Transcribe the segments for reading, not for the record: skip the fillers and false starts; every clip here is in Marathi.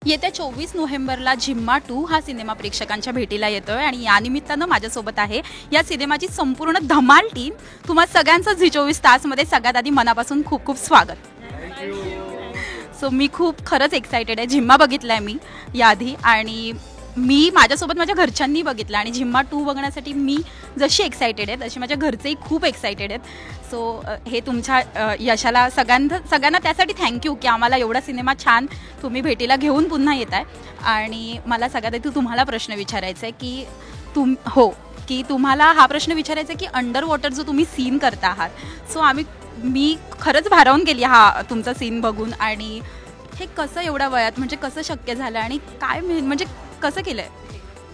येत्या 24 नोव्हेंबरला झिम्मा 2 हा सिनेमा प्रेक्षकांच्या भेटीला येतोय आणि या निमित्तानं माझ्यासोबत आहे या सिनेमाची संपूर्ण धमाल टीम. तुम्हा सगळ्यांचं झी 24 तासमध्ये सगळ्यात आधी मनापासून खूप खूप स्वागत. सो मी खूप खरंच एक्सायटेड आहे. झिम्मा बघितला आहे मी याआधी आणि मी माझ्यासोबत माझ्या घरच्यांनी बघितला आणि झिम्मा 2 बघण्यासाठी मी जशी एक्सायटेड आहे तशी माझ्या घरचेही खूप एक्सायटेड आहेत. सो हे तुमच्या यशाला सगळ्यांना त्यासाठी थँक्यू की आम्हाला एवढा सिनेमा छान तुम्ही भेटीला घेऊन पुन्हा येत आहे. आणि मला सगळ्यात आधी तुम्हाला प्रश्न विचारायचा आहे की तुम्हाला हा प्रश्न विचारायचा आहे की अंडर वॉटर जो तुम्ही सीन करता आहात सो मी खरंच भारावून गेली हा तुमचा सीन बघून. आणि हे कसं एवढ्या वयात म्हणजे कसं शक्य झालं आणि काय म्हणजे कसं केलंय?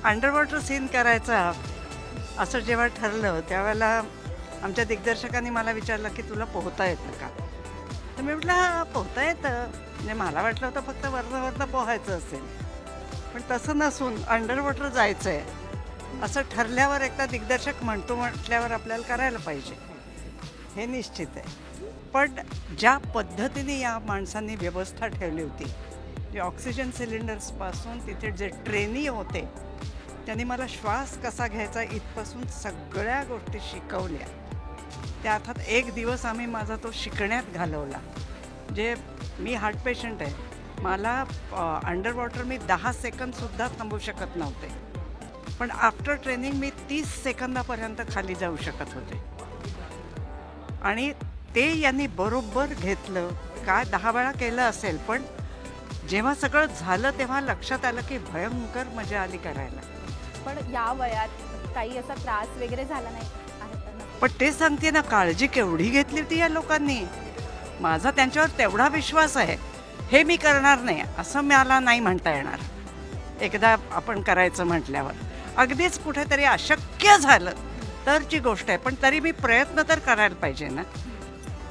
अंडर वॉटर सीन करायचा असं जेव्हा ठरलं त्यावेळेला आमच्या दिग्दर्शकांनी मला विचारलं की तुला पोहता येतं का. तर मी म्हटलं हा पोहता येतं. म्हणजे मला वाटलं होतं फक्त वरनं पोहायचं असेल, पण तसं नसून अंडर वॉटर जायचं आहे असं ठरल्यावर एकदा दिग्दर्शक म्हटल्यावर आपल्याला करायला पाहिजे हे निश्चित आहे. पण ज्या पद्धतीने या माणसांनी व्यवस्था ठेवली होती, जे ऑक्सिजन सिलेंडर्सपासून तिथे जे ट्रेनी होते त्यांनी मला श्वास कसा घ्यायचा इथपासून सगळ्या गोष्टी शिकवल्या. त्या अर्थात एक दिवस आम्ही माझा तो शिकण्यात घालवला. जे मी हार्ट पेशंट आहे, मला अंडर वॉटर मी 10 सेकंदसुद्धा थांबू शकत नव्हते, पण आफ्टर ट्रेनिंग मी 30 सेकंदापर्यंत खाली जाऊ शकत होते. आणि ते यांनी बरोबर घेतलं. काय 10 वेळा केलं असेल, पण जेव्हा सगळं झालं तेव्हा लक्षात आलं की भयंकर मजा आली करायला. पण या वयात काही असा त्रास वगैरे झाला नाही? पण ते सांगते ना, काळजी केवढी घेतली होती या लोकांनी. माझा त्यांच्यावर तेवढा विश्वास आहे. हे मी करणार नाही असं मला नाही म्हणता येणार. एकदा आपण करायचं म्हटल्यावर अगदीच कुठेतरी अशक्य झालं तरची गोष्ट आहे, पण तरी मी प्रयत्न तर करायला पाहिजे ना.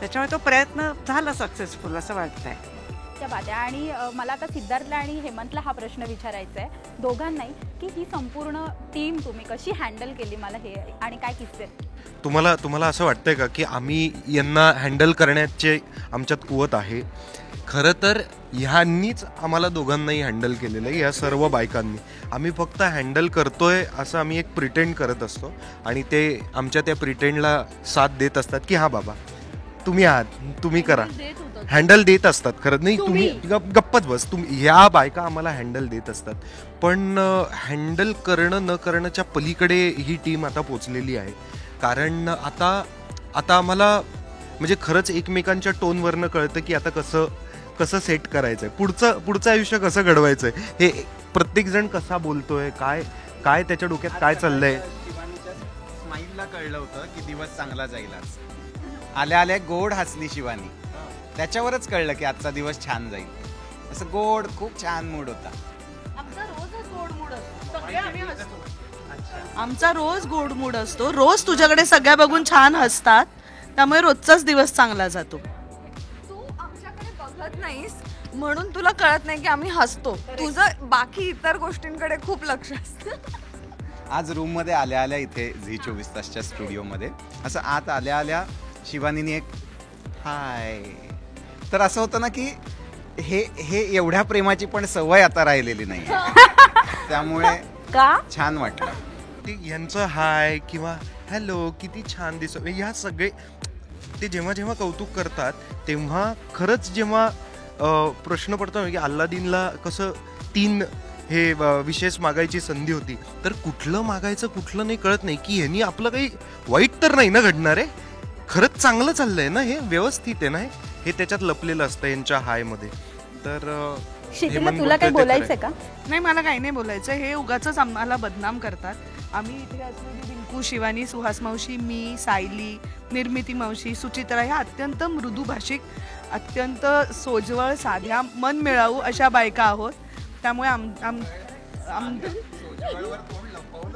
त्याच्यामुळे तो प्रयत्न झाला सक्सेसफुल असं वाटतंय. त्या बात्या. आणि मला आता सिद्धार्थला आणि हेमंतला हा प्रश्न विचारायचा आहे, दोघांनाही, की ही संपूर्ण टीम तुम्ही कशी हँडल केली, मला हे आणि काय किस्से? तुम्हाला असं वाटतंय का की आम्ही यांना हँडल करण्याचे आमच्यात कुवत आहे? खरं तर ह्यांनीच आम्हाला दोघांनाही हँडल केलेलं आहे, या सर्व बायकांनी. आम्ही फक्त हँडल करतोय असं आम्ही एक प्रिटेंड करत असतो आणि ते आमच्या त्या प्रिटेंडला साथ देत असतात की हां बाबा तुम्ही आहात, तुम्ही करा. हँडल देत असतात. खरं नाही, तुम्ही गप्पच बस. ह्या बायका आम्हाला हँडल देत असतात. पण हँडल करणं न करण्याच्या पलीकडे ही टीम आता पोचलेली आहे. कारण आता आम्हाला म्हणजे खरंच एकमेकांच्या टोनवरनं कळतं की आता कसं सेट करायचं आहे, पुढचं आयुष्य कसं घडवायचं आहे, हे प्रत्येकजण कसा बोलतोय, काय त्याच्या डोक्यात काय चाललंय. शिवानीच्या स्माईलला कळलं होतं की दिवस चांगला जाईल आज. आल्या आल्या गोड हसली शिवानी. त्याच्यावरच कळलं की आजचा दिवस छान जाईल. असं गोड खूप छान मूड होता. आमचा रोजच गोड मूड असतो. सगळे आम्ही हसतो. आमचा रोज गोड मूड असतो. रोज तुझ्याकडे सगळ्या बघून छान हसतात, त्यामुळे रोजचाच दिवस चांगला जातो. तू आमच्याकडे बघत नाहीस म्हणून तुला कळत नाही की आम्ही हसतो. तुझं बाकी इतर गोष्टींकडे खूप लक्ष असतं. आज रूममध्ये आल्या आल्या इथे झी 24 तासच्या स्टुडिओमध्ये असं आत आल्या आल्या शिवानीने एक हाय. तर असं होतं ना की हे एवढ्या प्रेमाची पण सवय आता राहिलेली नाही. त्यामुळे छान वाटलं. यांचं हाय किंवा हॅलो किती छान दिसतो, ह्या सगळे ते जेव्हा कौतुक करतात तेव्हा खरंच जेव्हा प्रश्न पडतो की अल्लादीनला कसं 3 हे विशेष मागायची संधी होती, तर कुठलं मागायचं कुठलं नाही कळत नाही. की ह्यांनी आपलं काही वाईट तर नाही ना घडणार आहे, खरंच चांगलं चाललंय ना, हे व्यवस्थित आहे ना, हे त्याच्यात लपलेलं असतं यांच्या हाय मध्ये. तर तुला काय बोलायचं का? नाही, मला काही नाही बोलायचं. हे उगाचच आम्हाला बदनाम करतात. आम्ही इथे असलेली रिंकू, शिवानी, सुहास मावशी, मी, सायली, निर्मिती मावशी, सुचित्रा ह्या अत्यंत मृदू भाषिक, अत्यंत सोजवळ, साध्या, मन मिळावू अशा बायका आहोत. त्यामुळे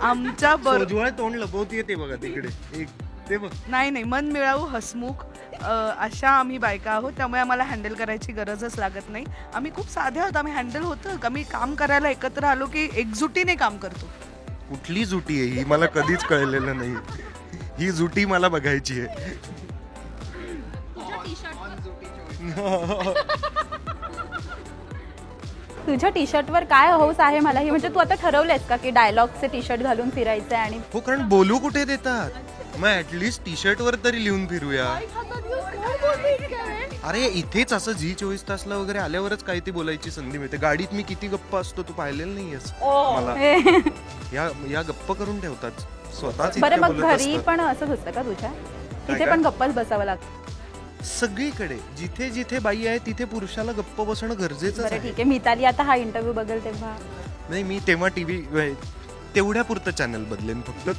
आमच्या सोजवळ तोंड लपवतीये ते बघा तिकडे ते बघ. नाही, मन मिळावू, हसमुख अशा आम्ही बायका आहोत. त्यामुळे आम्हाला हँडल करायची गरजच लागत नाही. आम्ही खूप साध्या आहोत. आम्ही हँडल होतं. आम्ही काम करायला एकत्र आलो की एकजुटीने काम करतो. कुठली जुटी आहे ही मला कधीच कळलेलं नाही. ही जुटी मला बघायची आहे. तुझ्या टी शर्टवर काय हौस आहे मला ही, म्हणजे तू आता ठरवलंयस का की डायलॉगचे टी शर्ट घालून फिरायचं आणि हो, कारण बोलू कुठे देतात, मग ऍटलिस्ट टी शर्ट वर तरी लिहून फिरूया. अरे इथेच असं झी 24 तासला वगैरे आल्यावरच काही ती बोलायची संधी मिळते. गाडीत मी किती गप्पा असतो तू पाहिलेलं नाहीयेस मला. या गप्पा करून ठेवतात स्वतःच. बरं इतक्या मग बोलत घरी असतात. पण असंच असतं का तुझ्या? तिथे काय? पण गप्पाच बसावं लागतं. सगळीकडे जिथे जिथे बाई आहे तिथे पुरुषाला गप्प बसणं गरजेचं बरं आहे. ठीक आहे, मिताली आता हा इंटरव्ह्यू बघेल तेव्हा नाही, मी तेव्हा टीव्ही तेवढ्या पुरतं चॅनल बदलेन फक्त.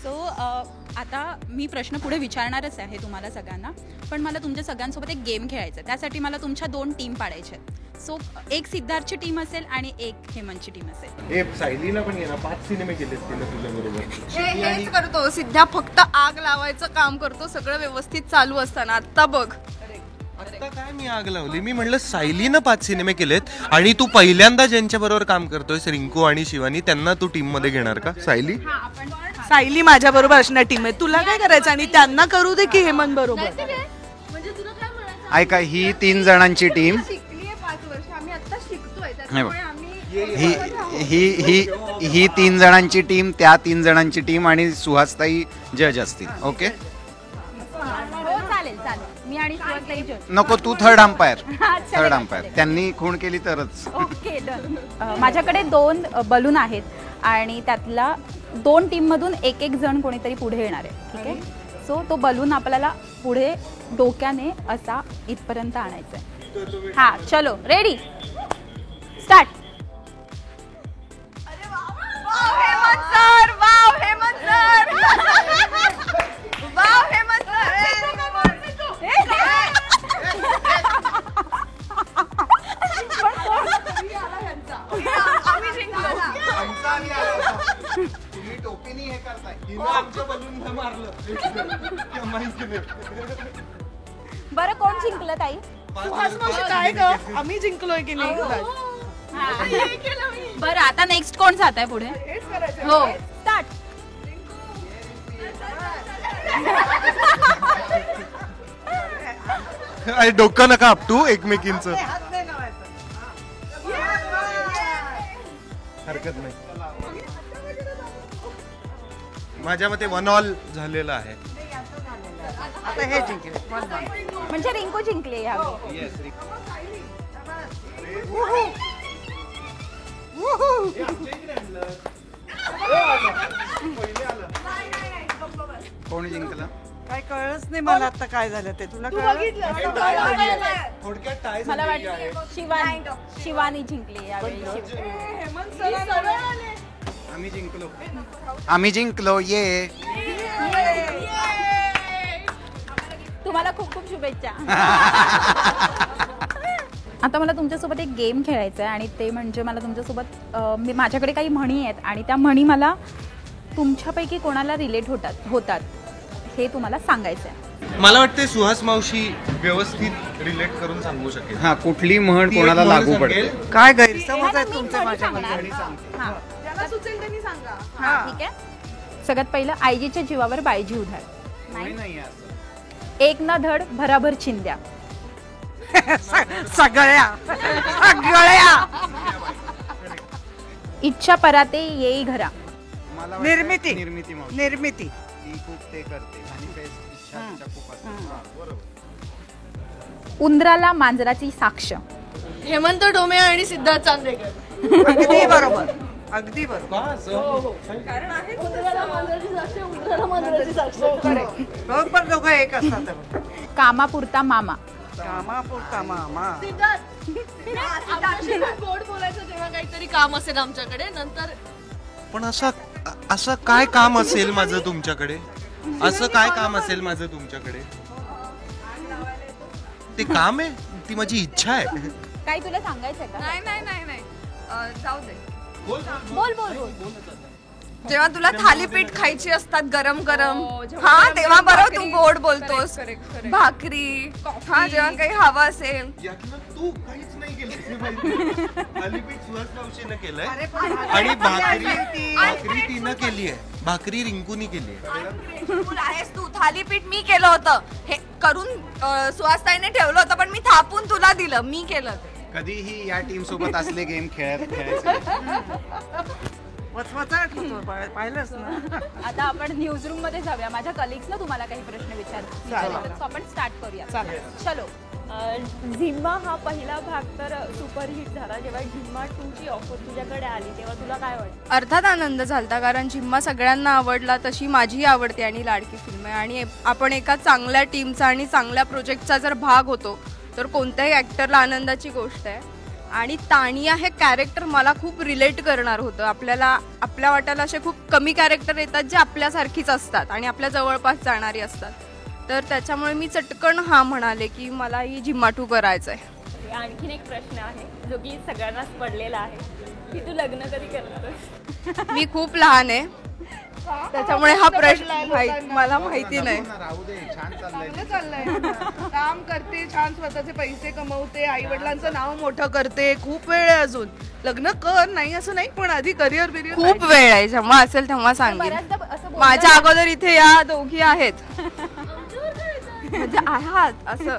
सो आता मी प्रश्न पुढे विचारणारच आहे तुम्हाला सगळ्यांना, पण मला तुमच्या सगळ्यांसोबत एक गेम खेळायचा आहे. त्यासाठी मला तुमच्या 2 टीम पाडायच्या आहेत. सो एक सिद्धार्थची टीम असेल आणि एक हेमंतची टीम असेल. ए सायलीला पण ये ना, 5 सिनेमे केलेत तिने तुझ्या बरोबर. हेच करतो सिद्ध्या, फक्त आग लावायचं काम करतो सगळं व्यवस्थित चालू असताना. आता बघ आता काय मी आग लावली? मी म्हणलं सायलीनं 5 सिनेमे केलेत आणि तू पहिल्यांदा ज्यांच्या बरोबर काम करतोयस रिंकू आणि शिवानी, त्यांना तू टीम मध्ये घेणार का? सायली सायली माझ्या बरोबर असणार टीम आहे. तुला काय करायचं आणि त्यांना करू दे की हेमंत बरोबर? ऐका, ही 3 जणांची टीम, शिकलीये 5 वर्ष, आम्ही आता शिकतोय हे त्याच्यामुळे बघ. आम्ही ही 3 जणांची टीम, त्या 3 जणांची टीम आणि सुहासताई जज असतील. ओके, हो चालेल चालेल, मी आणि सुहासताई जज. नको तू थर्ड अंपायर. हा, चालेल, थर्ड चालेल. अंपायर त्यांनी खूण केली तरच. Okay done. माझ्याकडे 2 बलून आहेत आणि त्यातला 2 टीम मधून एक एक जण कोणीतरी पुढे येणार आहे. ठीक आहे, सो तो बलून आपल्याला पुढे डोक्याने असा इथपर्यंत आणायचा आहे. हा चलो, ready start. Hemant sir, wow Hemant sir, wow Hemant आम्ही जिंकलो. तुम्ही टोपीनी हे करताय. बरं कोण जिंकलं ताई? सुहास मावशी काय ग, आम्ही जिंकलोय की नाही? बरं आता नेक्स्ट कोण जात आहे पुढे? हो स्टार्ट. अरे डोकं नका आपटू एकमेकींचं. हरकत नाही, माझ्या मते 1 ऑल झालेलं आहे. आता हे जिंकले. म्हणजे रिंकू जिंकली यावेळी. कोण जिंकलं? काय कळलंच नाही मला आता काय झालं ते. तुला कळलं? थोडक्यात टाय मला वाटतं शिवानी जिंकली यावेळी. आम्ही जिंकलो. आम्ही जिंकलो. ये तुम्हाला खूप खूप शुभेच्छा. आता मला तुमच्यासोबत एक गेम खेळायचा आहे आणि ते म्हणजे मला तुमच्यासोबत माझ्याकडे काही म्हणी आहेत आणि त्या म्हणी मला तुमच्यापैकी कोणाला रिलेट होतात हे तुम्हाला सांगायचं आहे. मला वाटते सुहास मावशी व्यवस्थित रिलेट करून सांगू शकेल. हा, कुठली म्हण ती एक कोणाला म्हण लागू सांगेल. पडते? काय गैरसमज नाही, आहेत मी तुमचे म्हणी माझ्यामध्ये? सांगणार. हां. ज्याला सुचेल त्यांनी सांगा. हां, ठीक आहे. सगळ्यात पहिलं, आईजीच्या जीवावर बायजी उधार. नाही. एक ना धड भराभर चिंद्या. सगळ्या इच्छा पराते येई घरा. मला वाटतं निर्मिती. निर्मिती मावशी. निर्मिती. ती खूप ते करते. मॅनिफेस्ट इच्छा तिच्या खूप असतात. उंदराला मांजराची साक्ष. हेमंत डोमे आणि सिद्धार्थ चांदेकर. अगदी बरोबर, अगदी बरोबर. बरोबर दोघं एक असतात. कामापुरता मामा. कामापुरता मामा. गोड बोलायचं जेव्हा काहीतरी काम असेल आमच्याकडे, नंतर पण असं काय काम असेल माझं तुमच्याकडे? असं काय काम असेल माझं तुमच्याकडे? ते काम आहे? ती माझी इच्छा आहे. काय तुला सांगायचंय का? नाही जाऊ दे. बोल बोल बोल. जेव्हा तुला थालीपीठ खायची असतात गरम गरम, हा तेव्हा बरं तू गोड बोलतोस. भाकरी, हा जेव्हा काही हवं असेल. यातनं तू काहीच नाही केलं. थालीपीठ सुहास मावशीनं केलंय आणि भाकरी तिनं केली आहे. भाकरी रिंकूनी केली आहे. बिलकुल आहेस तू. थालीपीठ मी केलं होतं, हे करून सुहासताईने ठेवलं होतं, पण मी थापून तुला दिलं, मी केलं ते. कधीही या टीम सोबत असले गेम खेळायचे. वचवचाट होतो, पाहिलंच ना. आता आपण न्यूज रूम मध्ये जाऊया. माझ्या कलिग्स ना तुम्हाला काही प्रश्न विचारले, तर आपण स्टार्ट करूया. चलो. झिम्मा हा पहिला भाग तर सुपरहिट झाला. जेव्हा झिम्मा 2 ची ऑफर तुझ्याकडे आली तेव्हा तुला काय वाटतं? अर्थात आनंद झालता, कारण झिम्मा सगळ्यांना आवडला, तशी माझीही आवडते आणि लाडकी फिल्म आहे. आणि आपण एका चांगल्या टीमचा आणि चांगल्या प्रोजेक्टचा जर भाग होतो तर कोणत्याही ॲक्टरला आनंदाची गोष्ट आहे. आणि तानिया हे कॅरेक्टर मला खूप रिलेट करणार होतं. आपल्या वाट्याला असे खूप कमी कॅरेक्टर येतात जे आपल्यासारखीच असतात आणि आपल्या जवळपास जाणारी असतात. तर त्याच्यामुळे मी चटकन हा म्हणाले की मला ही झिम्मा 2 करायचं आहे. आणखीन एक प्रश्न आहे जो की सगळ्यांनाच पडलेला आहे की तू लग्न कधी करणार? मी खूप लहान आहे, त्याच्यामुळे हा प्रश्न मला माहिती नाही. राहू दे, छान चाललंय. चांगलं चाललंय, काम करते, छान स्वतःचे पैसे कमवते, आई वडिलांचं नाव मोठं करते. खूप वेळ आहे अजून, लग्न कर नाही असं नाही, पण आधी करिअर बिरिअर. खूप वेळ आहे, जेव्हा असेल तेव्हा सांगेन. बऱ्याचदा असं बोललं माझ्या अगोदर इथे या दोघी आहेत, म्हणजे आहात असं.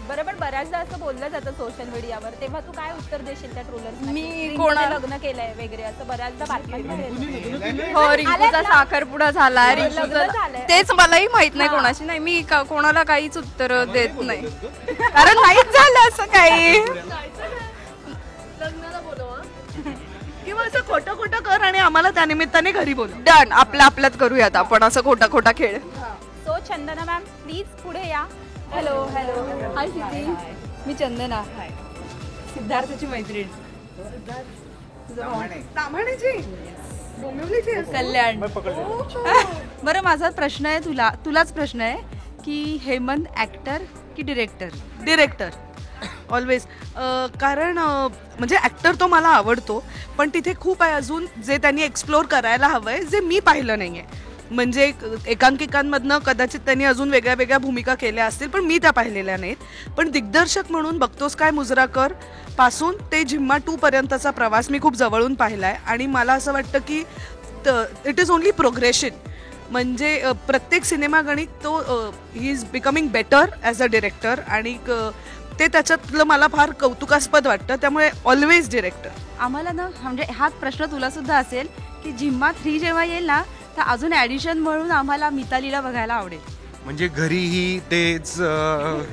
बरोबर. बऱ्याचदा असं बोललं जातं सोशल मीडियावर, तेव्हा तू काय उत्तर देशील त्या ट्रोलर्स? मी कोणा- लग्न केलंय वगैरे असं बऱ्याचदा बातम्यांमध्ये येतं. हो, रिंकूचा साखरपुडा झाला, लग्न रिंकूचा झालंय. तेच मलाही माहित नाही कोणाशी. नाही, मी कोणाला काहीच उत्तर देत नाही, कारण नाहीच झालं असं काही. किंवा असं खोटं खोटं कर आणि आम्हाला त्या निमित्ताने घरी बोल. डन, आपल्यात करूयात आपण असं खोटा खोटा खेळ. सो चंदना मॅम प्लीज पुढे या. हॅलो. हाय सिद्धी, मी चंदना, सिद्धार्थची मैत्रीण. ताम्हाणेची, डोंबिवलीची. कल्याण. बरं, माझा प्रश्न आहे तुलाच प्रश्न आहे की हेमंत ऍक्टर की डिरेक्टर ऑलवेज. कारण म्हणजे ॲक्टर तो मला आवडतो, पण तिथे खूप आहे अजून जे त्यांनी एक्सप्लोर करायला हवं आहे, जे मी पाहिलं नाही आहे. म्हणजे एकांकिकांमधनं कदाचित त्यांनी अजून वेगळ्या वेगळ्या भूमिका केल्या असतील, पण मी त्या पाहिलेल्या नाहीत. पण दिग्दर्शक म्हणून बघतोस काय मुजराकर पासून ते झिम्मा 2 पर्यंतचा प्रवास मी खूप जवळून पाहिला आहे. आणि मला असं वाटतं की इट इज ओनली प्रोग्रेशन. म्हणजे प्रत्येक सिनेमागणिक तो he is becoming better as a director, आणि ते त्याच्यातलं मला फार कौतुकास्पद वाटतं. त्यामुळे ऑलवेज डिरेक्टर. आम्हाला ना, म्हणजे हाच प्रश्न तुला सुद्धा असेल की झिम्मा 3 जेव्हा येईल ना, तर अजून ॲडिशन म्हणून आम्हाला मितालीला बघायला आवडेल. म्हणजे घरीही तेच,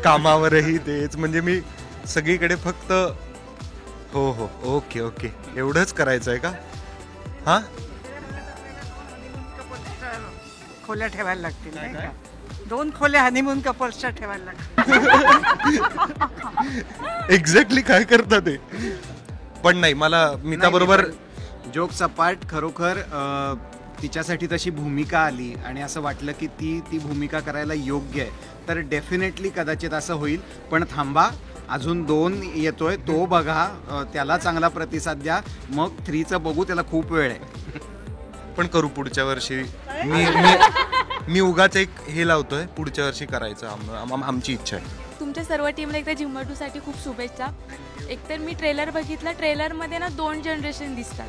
कामावरही तेच, म्हणजे मी सगळीकडे फक्त हो हो ओके ओके एवढंच करायचं आहे का? हा, खोल्या ठेवायला लागतील नाही का? 2 खोल्या हनीमून कपल्सच्या ठेवायला लागतील. एक्झॅक्टली काय करता ते. पण नाही, मला मिता बरोबर जोक सपाट. खरोखर तिच्यासाठी तशी भूमिका आली आणि असं वाटलं की ती भूमिका करायला योग्य आहे, तर डेफिनेटली कदाचित असं होईल. पण थांबा, अजून 2 येतोय, तो बघा, त्याला चांगला प्रतिसाद द्या, मग 3चं बघू, त्याला खूप वेळ आहे. पण करू पुढच्या वर्षी. मी उगाच एक हे लावतोय, पुढच्या वर्षी करायचं आमची इच्छा आहे. तुमच्या सर्व टीमला एकदा झिम्मा 2 साठी खूप शुभेच्छा. एकतर मी ट्रेलर बघितला, ट्रेलरमध्ये ना 2 जनरेशन दिसतात.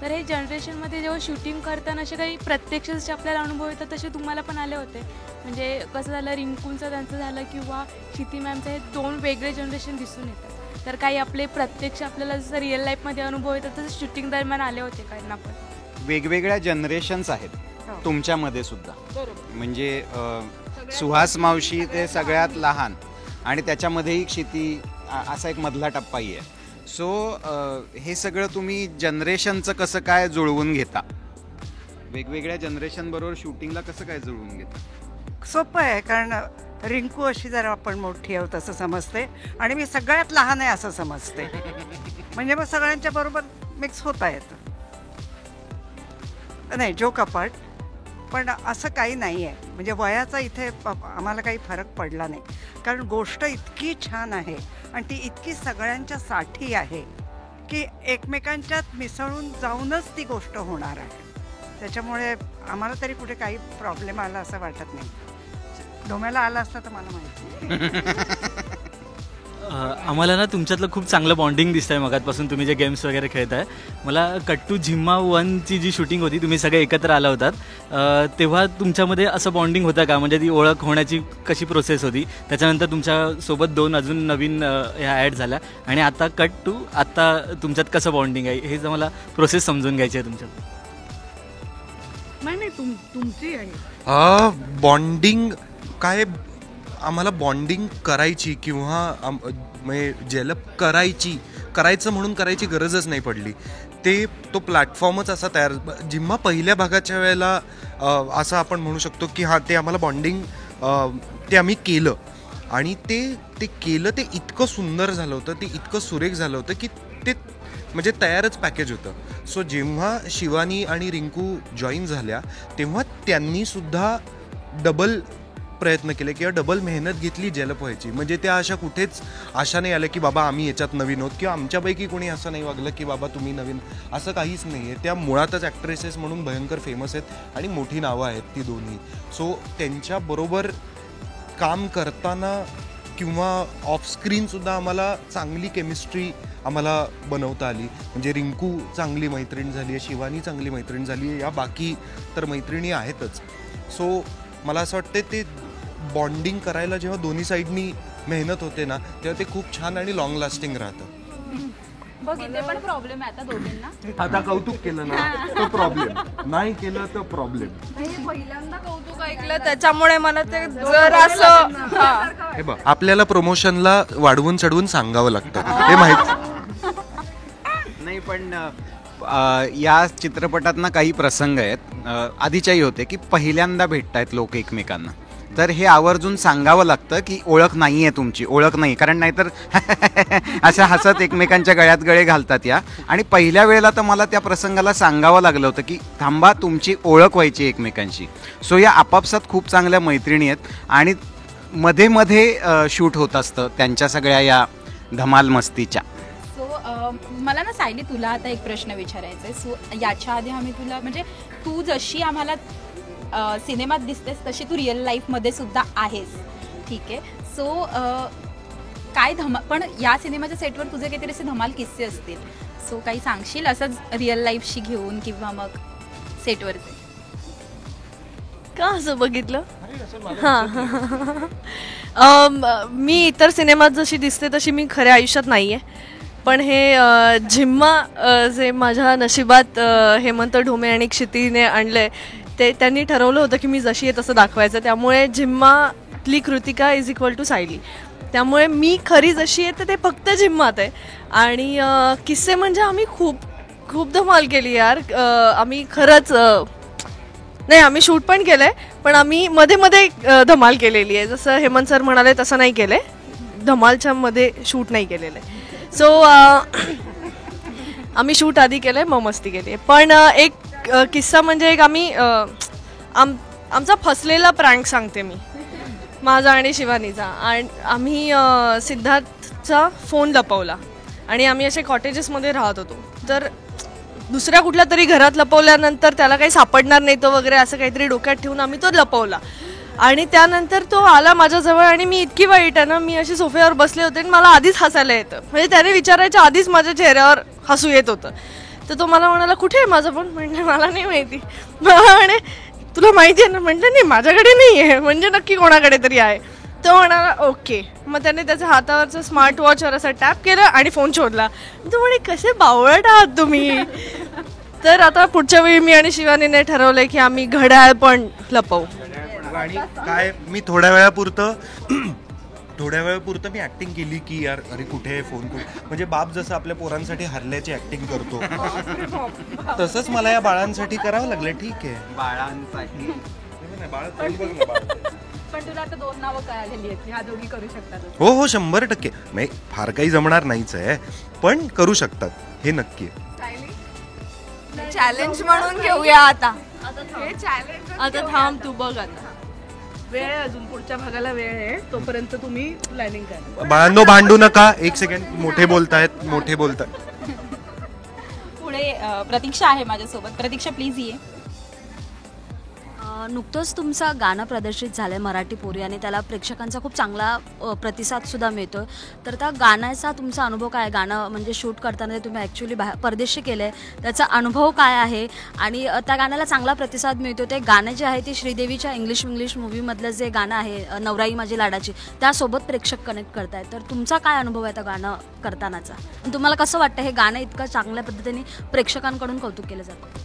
तर हे जनरेशनमध्ये जेव्हा शूटिंग करताना असे काही प्रत्यक्ष जसे आपल्याला अनुभव येतात तसे तुम्हाला पण आले होते? म्हणजे कसं झालं, रिंकूंचं त्यांचं झालं किंवा क्षिती मॅमचं, हे 2 वेगळे जनरेशन दिसून येतात. तर काही आपले प्रत्यक्ष आपल्याला जसं रिअल लाईफमध्ये अनुभव येतात तसं शूटिंग दरम्यान आले होते काहींना पण? वेगवेगळ्या जनरेशन्स आहेत तुमच्यामध्ये सुद्धा. म्हणजे सुहास मावशी ते सगळ्यात लहान, आणि त्याच्यामध्येही क्षिती असा एक मधला टप्पाही आहे. सो हे सगळं तुम्ही जनरेशनचं कसं काय जुळवून घेता? वेगवेगळ्या जनरेशन बरोबर शूटिंगला कसं काय जुळवून घेता? सोपं आहे, कारण रिंकू अशी जरा आपण मोठी आहोत असं समजते, आणि मी सगळ्यात लहान आहे असं समजते. म्हणजे मग सगळ्यांच्या बरोबर मिक्स होता येतं. नाही, जोक अपार्ट, पण असं काही नाही आहे. म्हणजे वयाचा इथे आम्हाला काही फरक पडला नाही, कारण गोष्ट इतकी छान आहे आणि ती इतकी सगळ्यांच्यासाठी आहे की एकमेकांच्यात मिसळून जाऊनच ती गोष्ट होणार आहे. त्याच्यामुळे आम्हाला तरी कुठे काही प्रॉब्लेम आला असं वाटत नाही. डोम्याला आला असता तर मला माहिती. आम्हाला ना तुमच्यातलं खूप चांगलं बॉन्डिंग दिसतंय मगातपासून तुम्ही जे गेम्स वगैरे खेळताय. मला कट्टू झिम्मा 1ची जी शूटिंग होती तुम्ही सगळे एकत्र आला होतात तेव्हा तुमच्यामध्ये असं बॉन्डिंग होतं का? म्हणजे ती ओळख होण्याची कशी प्रोसेस होती? त्याच्यानंतर तुमच्यासोबत 2 अजून नवीन ह्या ॲड झाल्या आणि आता कट्टू आत्ता तुमच्यात कसं बॉन्डिंग आहे हे जर मला प्रोसेस समजून घ्यायची आहे तुमच्यात. नाही तुमची आहे बॉन्डिंग काय, आम्हाला बॉन्डिंग करायची किंवा म्हणजे जेलप करायचं म्हणून करायची गरजच नाही पडली. तो प्लॅटफॉर्मच असा तयार. जिम्मा पहिल्या भागाच्या वेळेला असं आपण म्हणू शकतो की हां ते आम्हाला बॉन्डिंग ते आम्ही केलं आणि ते केलं, ते इतकं सुंदर झालं होतं, ते इतकं सुरेख झालं होतं की ते म्हणजे तयारच पॅकेज होतं. सो जेव्हा शिवानी आणि रिंकू जॉईन झाल्या तेव्हा त्यांनी सुद्धा डबल प्रयत्न केले किंवा डबल मेहनत घेतली जेलप व्हायची. म्हणजे त्या अशा कुठेच आशा नाही आल्या की बाबा आम्ही याच्यात नवीन आहोत किंवा आमच्यापैकी कोणी असं नाही वागलं की बाबा तुम्ही नवीन, असं काहीच नाही आहे. त्या मुळातच ॲक्ट्रेसेस म्हणून भयंकर फेमस आहेत आणि मोठी नावं आहेत ती दोन्ही. सो त्यांच्याबरोबर काम करताना किंवा ऑफस्क्रीनसुद्धा आम्हाला चांगली केमिस्ट्री आम्हाला बनवता आली. म्हणजे रिंकू चांगली मैत्रीण झाली आहे, शिवानी चांगली मैत्रीण झाली आहे, या बाकी तर मैत्रिणी आहेतच. सो मला असं वाटतं ते बॉन्डिंग करायला जेव्हा दोन्ही साईडनी मेहनत होते ना तेव्हा ते खूप छान आणि लॉंग लास्टिंग राहतं. बघ इथे पण प्रॉब्लेम आहे आता दोघींना. आता कौतुक केलं ना तर प्रॉब्लेम, नाही केलं तर प्रॉब्लेम. पहिल्यांदा कौतुक ऐकलं त्याच्यामुळे मला ते जरासं हे बघ आपल्याला प्रमोशनला वाढवून चढवून सांगावं लागतं हे माहिती नाही. पण या चित्रपटात ना काही प्रसंग आहेत आधीच्याही होते की पहिल्यांदा भेटतायत लोक एकमेकांना, तर हे आवर्जून सांगावं लागतं की ओळख नाही आहे तुमची, ओळख नाही. कारण नाहीतर असं हसत एकमेकांच्या गळ्यात गळे घालतात या. आणि पहिल्या वेळेला तर मला त्या प्रसंगाला सांगावं लागलं होतं की थांबा, तुमची ओळख व्हायची एकमेकांशी. सो या आपापसात खूप चांगल्या मैत्रिणी आहेत आणि मध्ये मध्ये शूट होत असतं त्यांच्या सगळ्या या धमाल मस्तीच्या. मला ना सायली तुला आता एक प्रश्न विचारायचा आहे. सो याच्या आधी आम्ही तुला म्हणजे तू जशी आम्हाला सिनेमात दिसतेस तशी तू रिअल लाईफमध्ये सुद्धा आहेस, ठीक आहे. सो काय पण या सिनेमाच्या सेटवर तुझे काहीतरी असे धमाल किस्से असतील, सो काही सांगशील असंच रिअल लाईफशी घेऊन किंवा मग सेटवरचे? का असं बघितलं? मी इतर सिनेमात जशी दिसते तशी मी खऱ्या आयुष्यात नाही आहे. पण हे झिम्मा जे माझ्या नशिबात हेमंत ढोमे आणि क्षितीने आणलंय ते त्यांनी ठरवलं होतं की मी जशी आहे तसं दाखवायचं. त्यामुळे झिम्मातली Kritika is equal to Sayali. त्यामुळे मी खरी जशी आहे तर ते फक्त झिम्मात आहे. आणि किस्से म्हणजे आम्ही खूप धमाल केली यार. आम्ही खरंच नाही, आम्ही शूट पण केलं आहे पण आम्ही मध्ये मध्ये धमाल केलेली आहे. जसं हेमंत सर म्हणाले तसं नाही केलं आहे, धमालच्या मध्ये शूट नाही केलेलं आहे. सो आम्ही शूट आधी केलं आहे मग मस्ती केली आहे. पण एक किस्सा म्हणजे एक आम्ही आमचा फसलेला प्रँक सांगते मी, माझा आणि शिवानीचा. आणि आम्ही सिद्धार्थचा फोन लपवला आणि आम्ही असे कॉटेजेसमध्ये राहत होतो. तर दुसऱ्या कुठल्या तरी घरात लपवल्यानंतर त्याला काही सापडणार नाही तो वगैरे असं काहीतरी डोक्यात ठेवून आम्ही तो लपवला. आणि त्यानंतर तो आला माझ्याजवळ आणि मी इतकी वाईट आहे ना, मी अशी सोफ्यावर बसले होते आणि मला आधीच हसायला येतं. म्हणजे त्याने विचारायच्या आधीच माझ्या चेहऱ्यावर हसू येत होतं. तर तो मला म्हणाला कुठे आहे माझं फोन? म्हटलं मला नाही माहिती. मला म्हणे तुला माहिती आहे ना? म्हटलं नाही माझ्याकडे नाही आहे. म्हणजे नक्की कोणाकडे तरी आहे. तो म्हणाला ओके. मग त्याने त्याच्या हातावरचं स्मार्ट वॉचवर असं टॅप केलं आणि फोन शोधला. तो म्हणे कसे बावळट आहात तुम्ही. तर आता पुढच्या वेळी मी आणि शिवानीने ठरवलंय की आम्ही घड्याळ पण लपवू. आणि काय मी थोड्या वेळापुरतं मी ऍक्टिंग केली की यार अरे कुठे फोन कुठे, म्हणजे बाप जसं आपल्या पोरांसाठी हरल्याची ऍक्टिंग करतो तसंच मला या बाळांसाठी करावं लागलं. ठीक आहे बाळांसाठी पण तुला आता 2 नावं कळालेली आहेत, ह्या दोघी करू शकतात. हो 100%. म्हणजे फार काही जमणार नाहीच आहे पण करू शकतात हे नक्की. चॅलेंज म्हणून घेऊया आता. आता थांब तू बघ. आता वेळ आहे अजून, पुढच्या भागाला वेळ आहे, तोपर्यंत तुम्ही प्लॅनिंग करा. बाळांनो भांडू नका. एक सेकंड, मोठे बोलतायत. पुढे प्रतीक्षा आहे माझ्यासोबत. प्रतीक्षा प्लीज ये. नुकतंच तुमचं गाणं प्रदर्शित झालं आहे मराठी पोरी आणि त्याला प्रेक्षकांचा खूप चांगला प्रतिसादसुद्धा मिळतो आहे. तर त्या गाण्याचा तुमचा अनुभव काय आहे? गाणं म्हणजे शूट करताना ते तुम्ही ॲक्च्युली परदेशी केलं आहे, त्याचा अनुभव काय आहे? आणि त्या गाण्याला चांगला प्रतिसाद मिळतो. ते गाणं जे आहे ते श्रीदेवीच्या इंग्लिश मूव्हीमधलं जे गाणं आहे नवराई माझी लाडाची, त्यासोबत प्रेक्षक कनेक्ट करतायत. तर तुमचा काय अनुभव आहे त्या गाणं करतानाचा? तुम्हाला कसं वाटतं हे गाणं इतकं चांगल्या पद्धतीने प्रेक्षकांकडून कौतुक केलं जातं?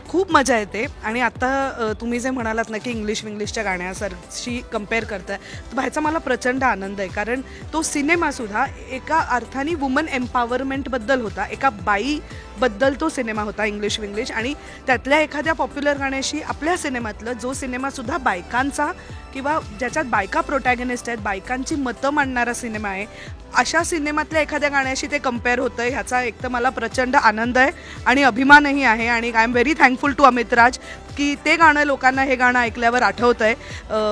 खूप मजा येते. आणि आता तुम्ही जे म्हणालात ना की इंग्लिशच्या गाण्यासारशी कम्पेअर करताय, तर ह्याचा मला प्रचंड आनंद आहे. कारण तो सिनेमासुद्धा एका अर्थाने वुमन एम्पॉवरमेंटबद्दल होता, एका बाईबद्दल तो सिनेमा होता इंग्लिश. आणि त्यातल्या एखाद्या पॉप्युलर गाण्याशी आपल्या सिनेमातलं जो सिनेमासुद्धा बायकांचा किंवा ज्याच्यात बायका प्रोटॅगनिस्ट आहेत, बायकांची मतं मांडणारा सिनेमा आहे, अशा सिनेमातल्या एखाद्या गाण्याशी ते कम्पेअर होतं आहे. ह्याचा एक तर मला प्रचंड आनंद आहे आणि अभिमानही आहे. आणि I am very thankful to Amit Raj की ते गाणं लोकांना हे गाणं ऐकल्यावर आठवतं आहे.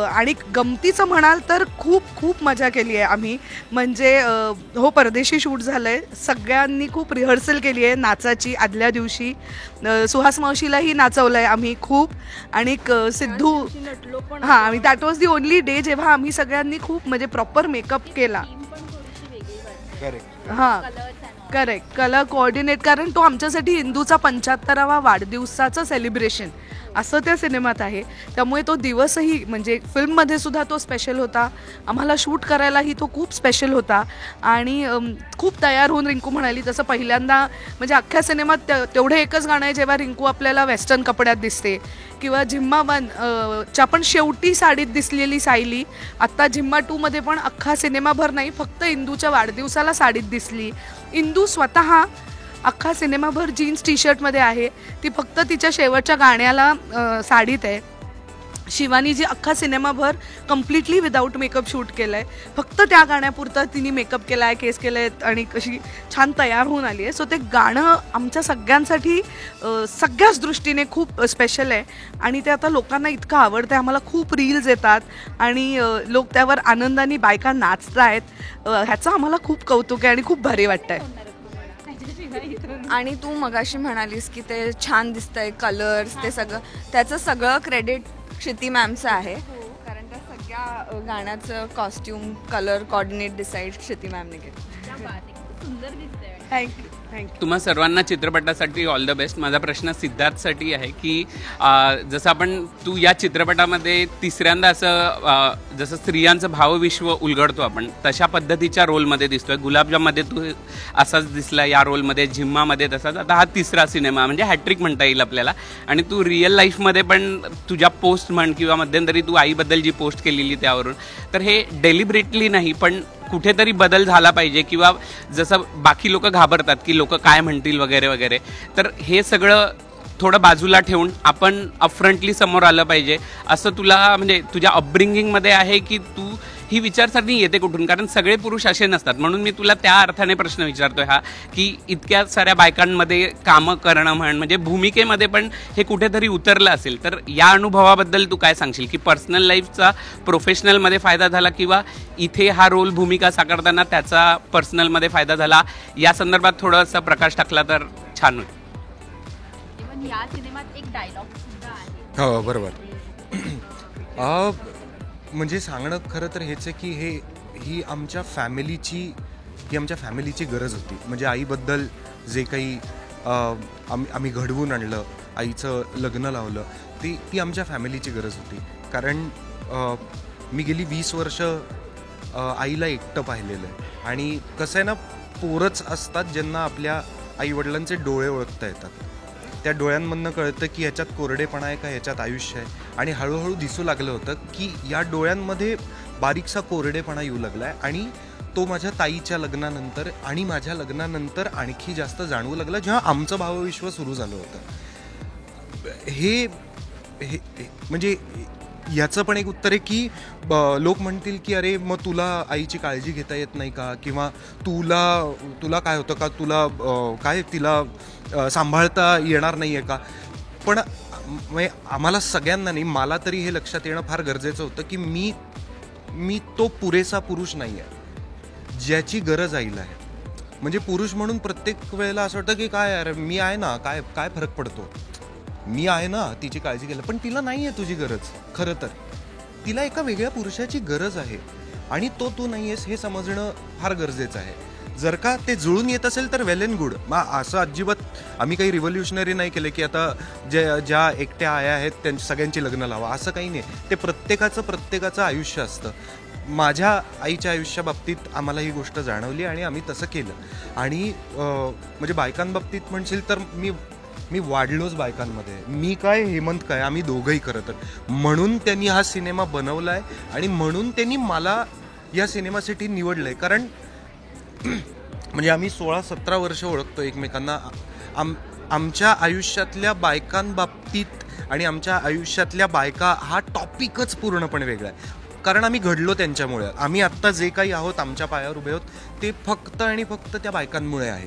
आणि गमतीचं म्हणाल तर खूप मजा केली आहे आम्ही. म्हणजे हो, परदेशी शूट झालं आहे, सगळ्यांनी खूप रिहर्सल केली आहे नाचाची. आदल्या दिवशी सुहास मावशीलाही नाचवलं आहे आम्ही खूप. आणि सिद्धू हां, आणि that was the only day जेव्हा आम्ही सगळ्यांनी खूप म्हणजे प्रॉपर मेकअप केला. हां, करेक्ट, कलर कोऑर्डिनेट. कारण तो आमच्यासाठी हिंदूचा 75वा वाढदिवसाचं सेलिब्रेशन असं त्या सिनेमात आहे. त्यामुळे तो दिवसही म्हणजे फिल्ममध्ये सुद्धा तो स्पेशल होता, आम्हाला शूट करायलाही तो खूप स्पेशल होता. आणि खूप तयार होऊन रिंकू म्हणाली तसं पहिल्यांदा म्हणजे अख्ख्या सिनेमात तेवढं एकच गाणं आहे जेव्हा रिंकू आपल्याला वेस्टर्न कपड्यात दिसते. किंवा झिम्मा 1च्या पण शेवटी साडीत दिसलेली सायली आत्ता झिम्मा 2मध्ये पण अख्खा सिनेमाभर नाही, फक्त इंदूच्या वाढदिवसाला साडीत दिसली. इंदू स्वतः अख्खा सिनेमाभर जीन्स टी शर्टमध्ये आहे, ती फक्त तिच्या शेवटच्या गाण्याला साडीत आहे. शिवानी जी अख्खा सिनेमाभर कम्प्लिटली विदाऊट मेकअप शूट केलं आहे, फक्त त्या गाण्यापुरतं तिने मेकअप केला आहे, केस केले आहेत आणि कशी छान तयार होऊन आली आहे. सो ते गाणं आमच्या सगळ्यांसाठी सगळ्याच दृष्टीने खूप स्पेशल आहे. आणि ते आता लोकांना इतकं आवडतं आहे, आम्हाला खूप रील्स येतात आणि लोक त्यावर आनंदाने बायका नाचत आहेत. ह्याचं आम्हाला खूप कौतुक आहे आणि खूप भारी वाटतं आहे. आणि तू मगाशी म्हणालीस की ते छान दिसतंय, कलर्स, ते त्याचं सगळं क्रेडिट क्षिती मॅमचं आहे. कारण त्या सगळ्या गाण्याचं costume, colour coordinate decide Kshiti मॅमने केलं. थँक्यू. तुम्हा सर्वांना चित्रपटासाठी ऑल द बेस्ट. माझा प्रश्न सिद्धार्थसाठी आहे की जसं तू या चित्रपटामध्ये तिसऱ्यांदा असं जसं स्त्रियांचं भावविश्व उलगडतो आपण, तशा पद्धतीच्या रोलमध्ये दिसतोय. गुलाबजाममध्ये तू असाच दिसला या रोलमध्ये, झिम्मामध्ये तसाच. आता हा तिसरा सिनेमा म्हणजे हॅट्रिक म्हणता येईल आपल्याला. आणि तू रिअल लाईफमध्ये पण तुझ्या पोस्ट म्हण किंवा मध्यंतरी तू आईबद्दल जी पोस्ट केलेली त्यावरून, तर हे डेलिब्रेटली नाही पण कुठेतरी बदल झाला पाहिजे. किंवा जसं बाकी लोक घाबरतात की लोक काय म्हणतील वगैरे वगैरे, तर हे सगळं थोडं बाजूला ठेवून आपण अपफ्रंटली समोर आलं पाहिजे असं तुला म्हणजे तुझ्या अपब्रिंगिंगमध्ये आहे की तू ही विचारसरणी येते कुठून? कारण सगळे पुरुष असे नसतात. म्हणून मी तुला त्या अर्थाने प्रश्न विचारतोय हा की इतक्या साऱ्या बायकांमध्ये कामं करणं म्हणजे भूमिकेमध्ये पण हे कुठेतरी उतरलं असेल, तर या अनुभवाबद्दल तू काय सांगशील की पर्सनल लाईफचा प्रोफेशनलमध्ये फायदा झाला किंवा इथे हा रोल भूमिका साकारताना त्याचा पर्सनलमध्ये फायदा झाला, या संदर्भात थोडासा प्रकाश टाकला तर छान होईल. या सिनेमात एक डायलॉग सुद्धा आहे. हो, बरोबर. म्हणजे सांगणं खरं तर हेच आहे की ही आमच्या फॅमिलीची गरज होती. म्हणजे आईबद्दल जे काही आम्ही घडवून आणलं, आईचं लग्न लावलं, ती आमच्या फॅमिलीची गरज होती. कारण मी गेली 20 वर्ष आईला एकटं पाहिलेलं आहे. आणि कसं आहे ना, पोरच असतात ज्यांना आपल्या आईवडिलांचे डोळे ओळखता येतात. त्या डोळ्यांमधनं कळतं की ह्याच्यात कोरडेपणा आहे का, ह्याच्यात आयुष्य आहे. आणि हळूहळू दिसू लागलं होतं की या डोळ्यांमध्ये बारीकसा कोरडेपणा येऊ लागला आहे. आणि तो माझ्या ताईच्या लग्नानंतर आणि माझ्या लग्नानंतर आणखी जास्त जाणवू लागला जेव्हा आमचं भावविश्व सुरू झालं होतं. हे म्हणजे याचं पण एक उत्तर आहे की लोक म्हणतील की अरे मग तुला आईची काळजी घेता येत नाही का, किंवा तुला काय होतं का, तुला काय तिला सांभाळता येणार नाही आहे का. पण आम्हाला सगळ्यांना नाही, मला तरी हे लक्षात येणं फार गरजेचं होतं की मी तो पुरेसा पुरुष नाही आहे ज्याची गरज आईला आहे. म्हणजे पुरुष म्हणून प्रत्येक वेळेला असं वाटतं की काय यार मी आहे ना, काय फरक पडतो. मी आहे ना, तिची काळजी केलं, पण तिला नाही आहे तुझी गरज. खरं तर तिला एका वेगळ्या पुरुषाची गरज आहे आणि तो तू नाही आहेस हे समजणं फार गरजेचं आहे. जर का ते जुळून येत असेल तर वेल अँड गुड. मग असं अजिबात आम्ही काही रिव्होल्युशनरी नाही केलं की आता ज्या एकट्या आया आहेत त्यांची सगळ्यांची लग्न लावा, असं काही नाही. ते प्रत्येकाचं आयुष्य असतं. माझ्या आईच्या आयुष्याबाबतीत आम्हाला ही गोष्ट जाणवली आणि आम्ही तसं केलं. आणि म्हणजे बायकांबाबतीत म्हणशील तर मी वाढलोच बायकांमध्ये. मी काय, हेमंत काय, आम्ही दोघंही खरं तर. म्हणून त्यांनी हा सिनेमा बनवला आहे आणि म्हणून त्यांनी मला या सिनेमासाठी निवडलं आहे. कारण म्हणजे आम्ही 16-17 वर्ष ओळखतो एकमेकांना. आमच्या आयुष्यातल्या बायकांबाबतीत आणि आमच्या आयुष्यातल्या बायका हा टॉपिकच पूर्णपणे वेगळा आहे. कारण आम्ही घडलो त्यांच्यामुळे. आम्ही आत्ता जे काही आहोत, आमच्या पायावर उभे आहोत, ते फक्त आणि फक्त त्या बायकांमुळे आहे.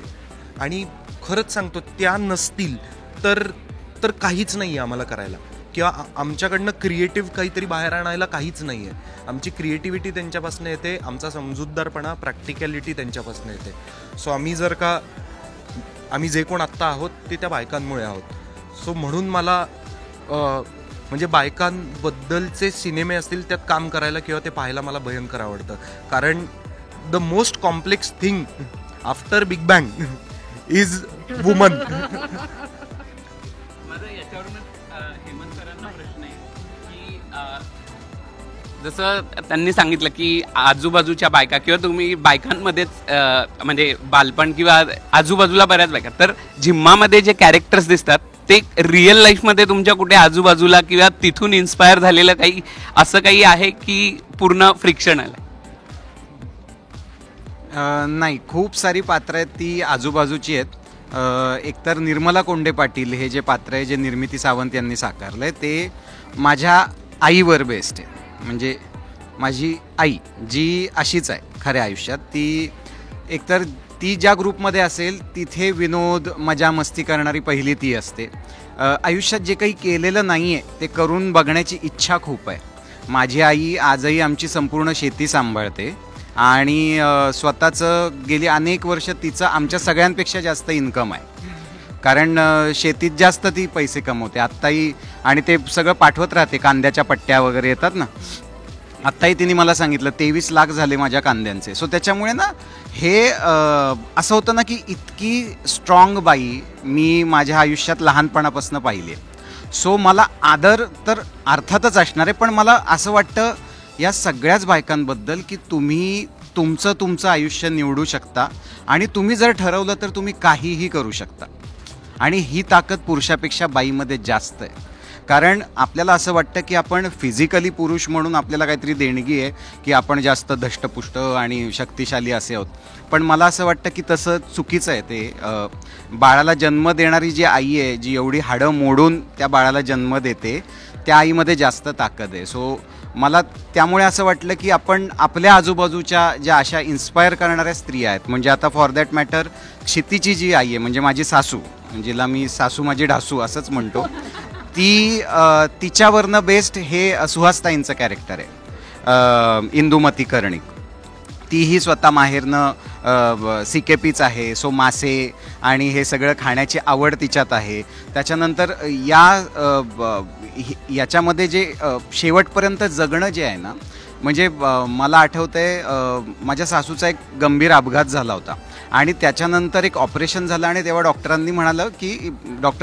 आणि खरंच सांगतो, त्या नसतील तर काहीच नाही आहे आम्हाला करायला, किंवा आमच्याकडनं क्रिएटिव्ह काहीतरी बाहेर आणायला काहीच नाही आहे. आमची क्रिएटिव्हिटी त्यांच्यापासून येते, आमचा समजूतदारपणा, प्रॅक्टिकॅलिटी त्यांच्यापासून येते. सो आम्ही जे कोण आत्ता आहोत ते त्या बायकांमुळे आहोत. सो म्हणून मला म्हणजे बायकांबद्दलचे सिनेमे असतील त्यात काम करायला किंवा ते पाहायला मला भयंकर आवडतं. कारण the most complex thing after big bang is woman. माझा याच्यावरूनच हेमंत सरांना प्रश्न आहे की जसं त्यांनी सांगितलं की आजूबाजूच्या बायका किंवा तुम्ही बायकांमध्येच म्हणजे बालपण किंवा आजूबाजूला बऱ्याच बायका, तर झिम्मामध्ये जे कॅरेक्टर्स दिसतात ते रिअल लाईफमध्ये तुमच्या कुठे आजूबाजूला किंवा तिथून इन्स्पायर झालेलं काही असं काही आहे की पूर्ण फ्रिक्शनल आहे? नाही, खूप सारी पात्र आहेत ती आजूबाजूची आहेत. एकतर निर्मला कोंडे पाटील हे जे पात्र आहे, जे निर्मिती सावंत यांनी साकारलं आहे, ते माझ्या आईवर बेस्ड आहे. म्हणजे माझी आई जी अशीच आहे खऱ्या आयुष्यात. ती एकतर ती ज्या ग्रुपमध्ये असेल तिथे विनोद मजा मस्ती करणारी पहिली ती असते. आयुष्यात जे काही केलेलं नाही आहे ते करून बघण्याची इच्छा खूप आहे. माझी आई आजही आमची संपूर्ण शेती सांभाळते आणि स्वतःचं गेली अनेक वर्ष तिचं आमच्या सगळ्यांपेक्षा जास्त इन्कम आहे. कारण शेतीत जास्त ती पैसे कमवते आत्ताही, आणि ते सगळं पाठवत राहते. कांद्याच्या पट्ट्या वगैरे येतात ना, आत्ताही तिने मला सांगितलं 23 लाख झाले माझ्या कांद्यांचे. सो त्याच्यामुळे ना हे असं होतं ना की इतकी स्ट्रॉंग बाई मी माझ्या आयुष्यात लहानपणापासून पाहिली आहे. सो मला आदर तर अर्थातच असणार आहे, पण मला असं वाटतं या सगळ्याच बायकांबद्दल की तुम्ही तुमचं आयुष्य निवडू शकता आणि तुम्ही जर ठरवलं तर तुम्ही काहीही करू शकता. आणि ही ताकद पुरुषापेक्षा बाईमध्ये जास्त आहे. कारण आपल्याला असं वाटतं की आपण फिजिकली पुरुष म्हणून आपल्याला काहीतरी देणगी आहे की आपण जास्त धष्टपुष्ट आणि शक्तिशाली असे आहोत. पण मला असं वाटतं की तसं चुकीचं आहे. ते बाळाला जन्म देणारी जी आई आहे, जी एवढी हाडं मोडून त्या बाळाला जन्म देते, त्या आईमध्ये जास्त ताकद आहे. सो मला त्यामुळे असं वाटलं की आपण आपल्या आजूबाजूच्या ज्या अशा इन्स्पायर करणाऱ्या स्त्रिया आहेत, म्हणजे आता फॉर दॅट मॅटर क्षितीची जी आई आहे, म्हणजे माझी सासू, जिला मी सासू माझी ढासू असंच म्हणतो, ती तिच्यावरनं बेस्ट हे सुहासताईंचं कॅरेक्टर आहे, इंदुमती कर्णिक. तीही स्वतः माहेरनं CKPच आहे. सो मासे आणि हे सगळं खाण्याची आवड तिच्यात आहे. त्याच्यानंतर याच्यामध्ये जे शेवटपर्यंत जगणं जे आहे ना, म्हणजे मला आठवतं आहे माझ्या सासूचा एक गंभीर अपघात झाला होता आणि त्याच्यानंतर एक ऑपरेशन झालं आणि तेव्हा डॉक्टर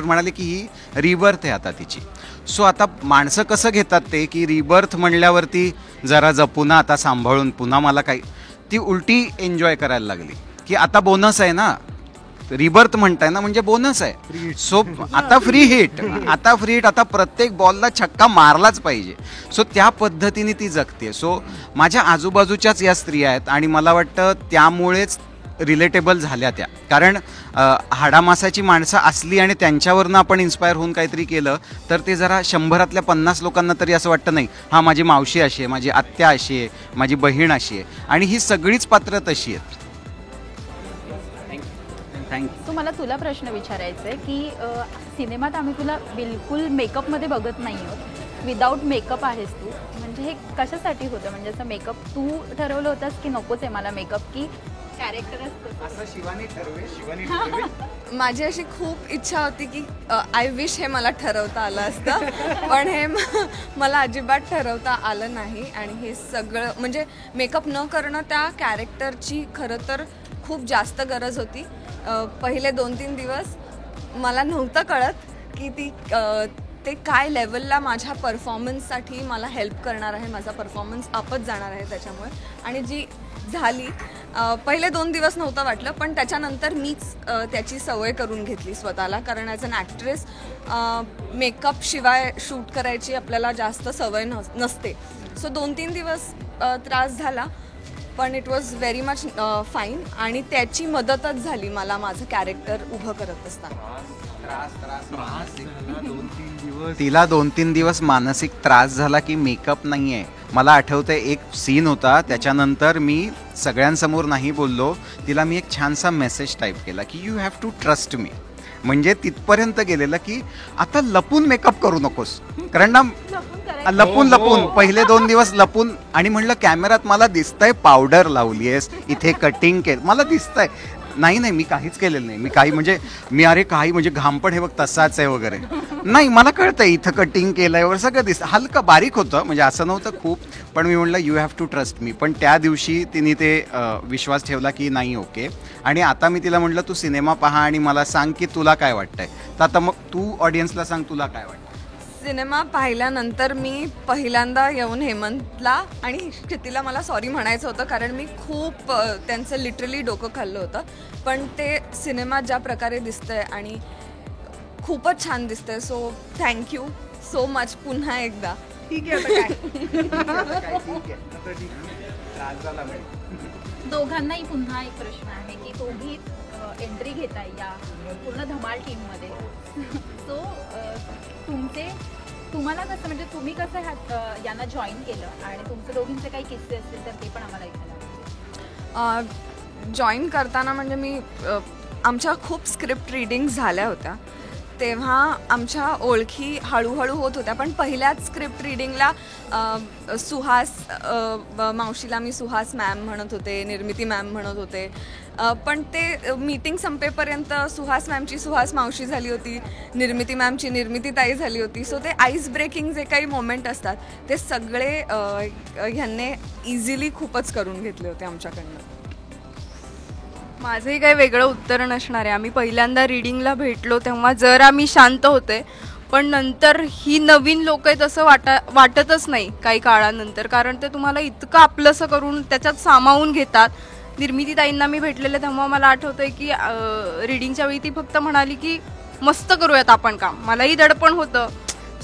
म्हणाले की ही रिबर्थ आहे आता तिची. सो आता माणसं कसं घेतात ते की रिबर्थ म्हणल्यावरती जरा जपून आता सांभाळून पुन्हा मला काही, ती उलटी एन्जॉय करायला लागली की आता बोनस आहे ना, रिबर्थ म्हणताय ना म्हणजे बोनस आहे. सो आता फ्री हिट, आता प्रत्येक बॉलला छक्का मारलाच पाहिजे. सो त्या पद्धतीने ती जगते. सो माझ्या आजूबाजूच्याच या स्त्रिया आहेत आणि मला वाटतं त्यामुळेच रिलेटेबल झाल्या त्या. कारण हाडामासाची माणसं असली आणि त्यांच्यावरनं आपण इन्स्पायर होऊन काहीतरी केलं तर ते जरा 100 50 लोकांना तरी असं वाटतं नाही हां माझी मावशी अशी आहे, माझी आत्या अशी आहे, माझी बहीण अशी आहे. आणि ही सगळीच पात्र तशी आहेत. थँक्यू. सो मला तुला प्रश्न विचारायचा आहे की सिनेमात आम्ही तुला बिलकुल मेकअपमध्ये बघत नाही आहोत, विदाऊट मेकअप आहेस तू. म्हणजे हे कशासाठी होतं? म्हणजे असं मेकअप तू ठरवलं होतंस की नकोच आहे मला मेकअप, की कॅरेक्टर असतं. असं शिवानी ठरवे. माझी अशी खूप इच्छा होती की आय विश हे मला ठरवता आलं असतं, पण हे मला अजिबात ठरवता आलं नाही. आणि हे सगळं म्हणजे मेकअप न करणं त्या कॅरेक्टरची खरं तर खूप जास्त गरज होती. पहिले 2-3 दिवस मला नव्हतं कळत की ते काय लेवलला माझ्या परफॉर्मन्ससाठी मला हेल्प करणार आहे, माझा परफॉर्मन्स अपच जाणार आहे त्याच्यामुळे. आणि जी झाली पहिले 2 दिवस नव्हतं वाटलं, पण त्याच्यानंतर मीच त्याची सवय करून घेतली स्वतःला. कारण ॲज अन ॲक्ट्रेस मेकअप शिवाय शूट करायची आपल्याला जास्त सवय नसते. सो 2-3 दिवस त्रास झाला, पण it was very much fine. आणि त्याची मदतच झाली मला माझं कॅरेक्टर उभं करत असताना. तिला 2-3 दिवस मानसिक त्रास झाला की मेकअप नाही आहे. मला आठवतंय एक सीन होता, त्याच्यानंतर मी सगळ्यांसमोर नाही बोललो, तिला मी एक छानसा मेसेज टाईप केला की you have to trust me. म्हणजे तिथपर्यंत गेलेलं की आता लपून मेकअप करू नकोस, कारण ना लपून पहिले 2 दिवस लपून. आणि म्हणलं कॅमेऱ्यात मला दिसतंय पावडर लावली आहेस, इथे कटिंग केलं, मला दिसतंय. नाही मी काहीच केलेलं नाही. मी काही म्हणजे काही म्हणजे घामपण हे बघ तसाच आहे वगैरे नाही, मला कळतंय इथं कटिंग केलंय वगैरे सगळं दिसतं. हलकं बारीक होतं, म्हणजे असं नव्हतं खूप, पण मी म्हणलं you have to trust me. पण त्या दिवशी तिने ते विश्वास ठेवला की नाही ओके. आणि आता मी तिला म्हटलं तू सिनेमा पहा आणि मला सांग की तुला काय वाटतंय. तर आता मग तू ऑडियन्सला सांग तुला काय वाटतं. सिनेमा पाहिल्यानंतर मी पहिल्यांदा येऊन हेमंतला आणि क्षितीला मला सॉरी म्हणायचं होतं, कारण मी खूप त्यांचं लिटरली डोकं खाल्लं होतं. पण ते सिनेमात ज्या प्रकारे दिसतंय आणि खूपच छान दिसतंय. सो थँक्यू सो मच पुन्हा एकदा. ठीक आहे. दोघांनाही पुन्हा एक प्रश्न आहे की दोघी एंट्री घेताय या पूर्ण धमाल टीममध्ये. सो तुम्हाला कसं म्हणजे तुम्ही कसं यांना जॉईन केलं आणि तुमचे दोघींचे काही किस्से असतील तर ते पण आम्हाला ऐकायला. जॉईन करताना म्हणजे मी आमच्या खूप स्क्रिप्ट रिडिंग झाल्या होत्या, तेव्हा आमच्या ओळखी हळूहळू होत होत्या. पण पहिल्याच स्क्रिप्ट रिडिंगला सुहास मावशीला मी सुहास मॅम म्हणत होते, निर्मिती मॅम म्हणत होते. पण ते मीटिंग संपेपर्यंत सुहास मॅमची सुहास मावशी झाली होती, निर्मिती मॅमची निर्मिती ताई झाली होती. सो ते आईस ब्रेकिंग जे काही मोमेंट असतात ते सगळे ह्यांनी इझिली खूपच करून घेतले होते आमच्याकडनं. माझंही काही वेगळं उत्तर नसणार आहे. आम्ही पहिल्यांदा रीडिंगला भेटलो तेव्हा जर आम्ही शांत होते, पण नंतर ही नवीन लोक आहेत असं वाटतच नाही काही काळानंतर, कारण ते तुम्हाला इतकं आपलंसं करून त्याच्यात सामावून घेतात. निर्मिती ताईंना मी भेटलेलं तेव्हा मला आठवतंय की रीडिंगच्या वेळी ती फक्त म्हणाली की मस्त करूयात आपण काम. मलाही दडपण होतं,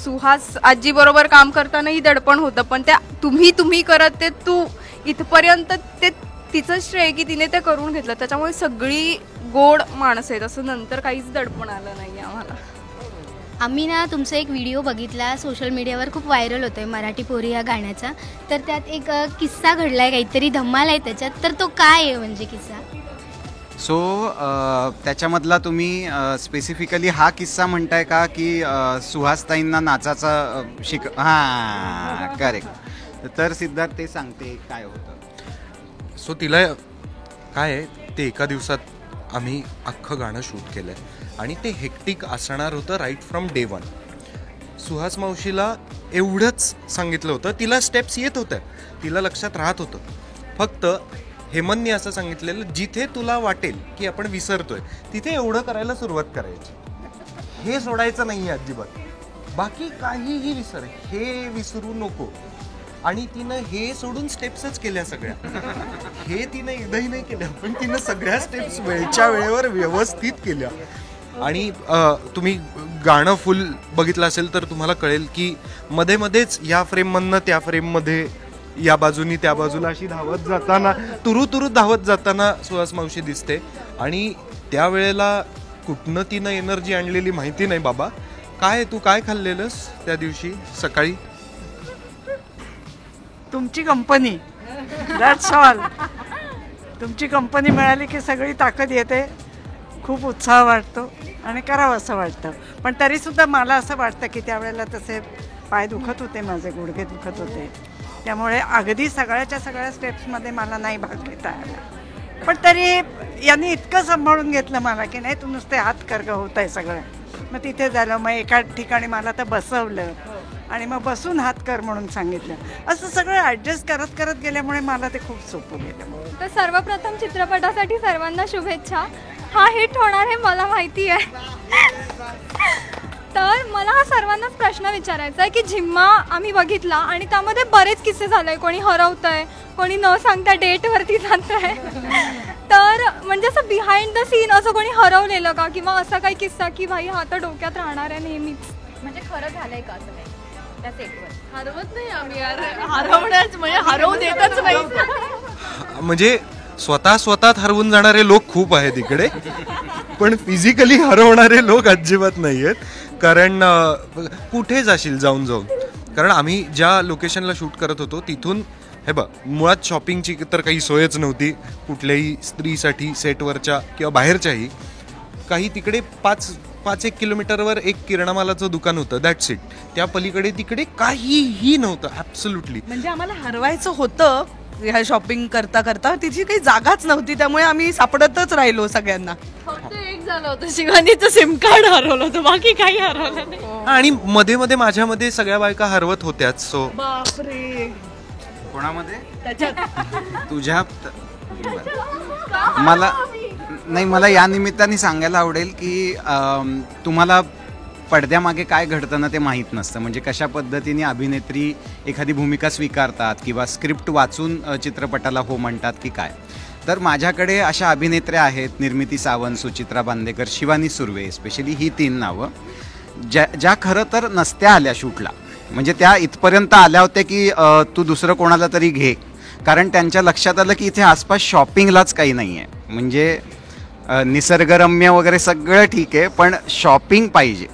सुहास आजीबरोबर काम करतानाही दडपण होतं, पण त्या तुम्ही करत ते तू इथपर्यंत ते तिचं श्रेय की तिने ते करून घेतलं. त्याच्यामुळे सगळी गोड माणसं आहेत, असं नंतर काहीच दडपण आलं नाही आम्हाला. आम्ही ना तुमचा एक व्हिडिओ बघितला, सोशल मीडियावर खूप व्हायरल होतो आहे मराठी पोरी या गाण्याचा. तर त्यात एक किस्सा घडला आहे, काहीतरी धमाल आहे त्याच्यात. तर तो काय आहे म्हणजे किस्सा? सो त्याच्यामधला तुम्ही स्पेसिफिकली हा किस्सा म्हणताय का की सुहासताईंना नाचाचा हां करेक्ट. तर सिद्धार्थ ते सांगते काय होतं. सो तिला काय आहे ते एका दिवसात आम्ही अख्खं गाणं शूट केलं आहे आणि ते हेक्टिक असणार होतं राईट फ्रॉम डे 1. सुहास मावशीला एवढंच सांगितलं होतं, तिला स्टेप्स येत होत्या, तिला लक्षात राहत होतं. फक्त हेमंतनी असं सांगितलेलं जिथे तुला वाटेल की आपण विसरतोय तिथे एवढं करायला सुरुवात करायची, हे सोडायचं नाही आहे अजिबात. बाकी काहीही विसर, हे विसरू नको. आणि तिनं हे सोडून स्टेप्सच केल्या सगळ्या. हे तिनं एकदाही नाही केल्या, पण तिनं सगळ्या स्टेप्स वेळच्या वेळेवर व्यवस्थित केल्या. आणि तुम्ही गाणं फुल बघितलं असेल तर तुम्हाला कळेल की मध्ये मध्येच या फ्रेममधनं त्या फ्रेममध्ये या बाजूनी त्या बाजूला अशी धावत जाताना तुरू धावत जाताना सुहास मावशी दिसते. आणि त्यावेळेला कुठनं तिनं एनर्जी आणलेली माहिती नाही बाबा. काय तू काय खाल्लेलंस त्या दिवशी सकाळी? तुमची कंपनी, दॅट्स ऑल. तुमची कंपनी मिळाली की सगळी ताकद येते, खूप उत्साह वाटतो आणि करावं असं वाटतं. पण तरीसुद्धा मला असं वाटतं की त्यावेळेला तसे पाय दुखत होते, माझे गुडघे दुखत होते, त्यामुळे अगदी सगळ्याच्या सगळ्या स्टेप्समध्ये मला नाही भाग घेता आला. पण तरी यांनी इतकं सांभाळून घेतलं मला की नाही तू नुसते हात कर ग होत आहे सगळं. मग तिथे झालं, मग एका ठिकाणी मला तर बसवलं आणि मग बसून हात कर म्हणून सांगितलं. असं सगळं ॲडजस्ट करत करत गेल्यामुळे मला ते खूप सोपं गेलं. तर सर्वप्रथम चित्रपटासाठी सर्वांना शुभेच्छा. हा हिट होणार हे मला माहिती आहे. तर मला हा सर्वांनाच प्रश्न विचारायचा आहे की झिम्मा आम्ही बघितला आणि त्यामध्ये बरेच किस्से झाले. कोणी हरवतंय, कोणी न सांगता डेटवरती जात आहे. तर म्हणजे असं बिहाइंड द सीन असं कोणी हरवलेलं का, किंवा असा काही किस्सा की भाई हा तर डोक्यात राहणार आहे नेहमीच? म्हणजे खरं झालंय का असं काही त्या सेटवर? हरवत नाही आम्ही यार, हरवण्याच म्हणजे हरवू देतच नाही. म्हणजे स्वतःत हरवून जाणारे लोक खूप आहेत इकडे, पण फिजिकली हरवणारे लोक अजिबात नाही आहेत. कारण कुठे जाशील जाऊन कारण आम्ही ज्या लोकेशनला शूट करत होतो तिथून हे बघ, मुळात शॉपिंगची तर काही सोयच नव्हती कुठल्याही स्त्रीसाठी सेटवरच्या किंवा बाहेरच्याही. काही तिकडे 5-1 किलोमीटरवर एक किराणामालाचं दुकान होतं, दॅट्स इट. त्या पलीकडे तिकडे काहीही नव्हतं, ॲब्सोल्युटली. म्हणजे आम्हाला हरवायचं होतं ह्या शॉपिंग करता करता, तिची काही जागाच नव्हती, त्यामुळे आम्ही सापडतच राहिलो सगळ्यांना. फक्त एक झालं होतं, शिवानीचं सिम कार्ड हरवलं होतं, बाकी काही हरवलं नाही. आणि मध्ये मध्ये माझ्यामध्ये सगळ्या बायका हरवत होत्याच. सो बापरे, कोणामध्ये? त्याच्यात तुझ्यात मला या निमित्ताने सांगायला आवडेल की तुम्हाला पडद्यामागे काय घडतं ना ते माहीत नसतं. म्हणजे कशा पद्धतीने अभिनेत्री एखादी भूमिका स्वीकारतात किंवा स्क्रिप्ट वाचून चित्रपटाला हो म्हणतात की काय. तर माझ्याकडे अशा अभिनेत्र्या आहेत, निर्मिती सावंत, सुचित्रा बांदेकर, शिवानी सुर्वे, स्पेशली ही 3 नावं ज्या खरं तर नसत्या आल्या शूटला. म्हणजे त्या इथपर्यंत आल्या होत्या की तू दुसरं कोणाला तरी घे, कारण त्यांच्या लक्षात आलं की इथे आसपास शॉपिंगलाच काही नाही आहे. म्हणजे निसर्गरम्य वगैरे सगळं ठीक आहे, पण शॉपिंग पाहिजे.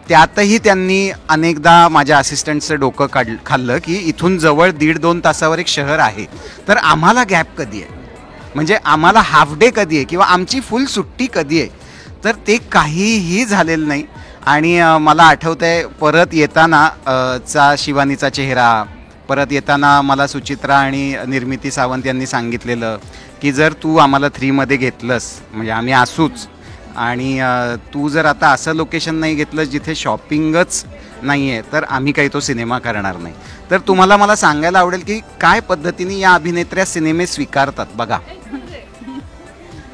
त्यातही त्यांनी अनेकदा माझ्या असिस्टंटचं डोकं खाल्लं की इथून जवळ 1.5-2 तासावर एक शहर आहे, तर आम्हाला गॅप कधी आहे, म्हणजे आम्हाला हाफ डे कधी आहे किंवा आमची फुल सुट्टी कधी आहे. तर ते काहीही झालेलं नाही. आणि मला आठवतंय परत येताना चा शिवानीचा चेहरा, परत येताना मला सुचित्रा आणि निर्मिती सावंत यांनी सांगितलेलं की जर तू आम्हाला 3मध्ये घेतलंस म्हणजे आम्ही असूच, आणि तू जर आता असं लोकेशन नाही घेतलंस जिथे शॉपिंगच नाही आहे, तर आम्ही काही तो सिनेमा करणार नाही. तर तुम्हाला मला सांगायला आवडेल की काय पद्धतीने या अभिनेत्र्या सिनेमे स्वीकारतात बघा.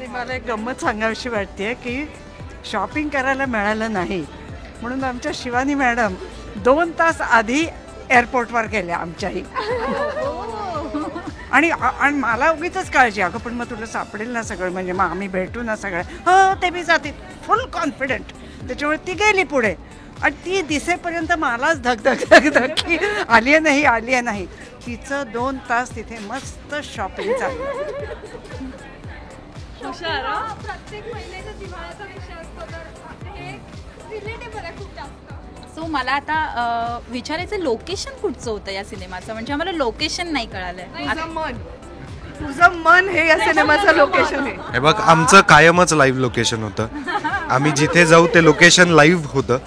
मला एक गंमत सांगावीशी वाटते की शॉपिंग करायला मिळालं नाही म्हणून आमच्या शिवानी मॅडम 2 तास आधी एअरपोर्टवर गेल्या आमच्याही. आणि मला उगीच काळजी, अगं पण मग तुला सापडेल ना सगळं, म्हणजे मग आम्ही भेटू ना सगळं. हो ते मी जाते, फुल कॉन्फिडंट. त्याच्यामुळे ती गेली पुढे आणि ती दिसेपर्यंत मलाच धक की आली नाही. तिचं 2 तास तिथे मस्त शॉपिंग चालू. प्रत्येक महिलेचा जिव्हाळ्याचा विषय असतो, तर हे रिलेटेबल आहे खूप जास्त. सो मला आता विचारायचं लोकेशन कुठचं होतं या सिनेमाचं, म्हणजे आम्हाला लोकेशन नाही कळालंय. तुझं मन हे या सिनेमाचं लोकेशन आहे. हे बघ, आमचं कायमच लाईव्ह लोकेशन होतं. आम्ही जिथे जाऊ ते लोकेशन लाईव्ह होतं.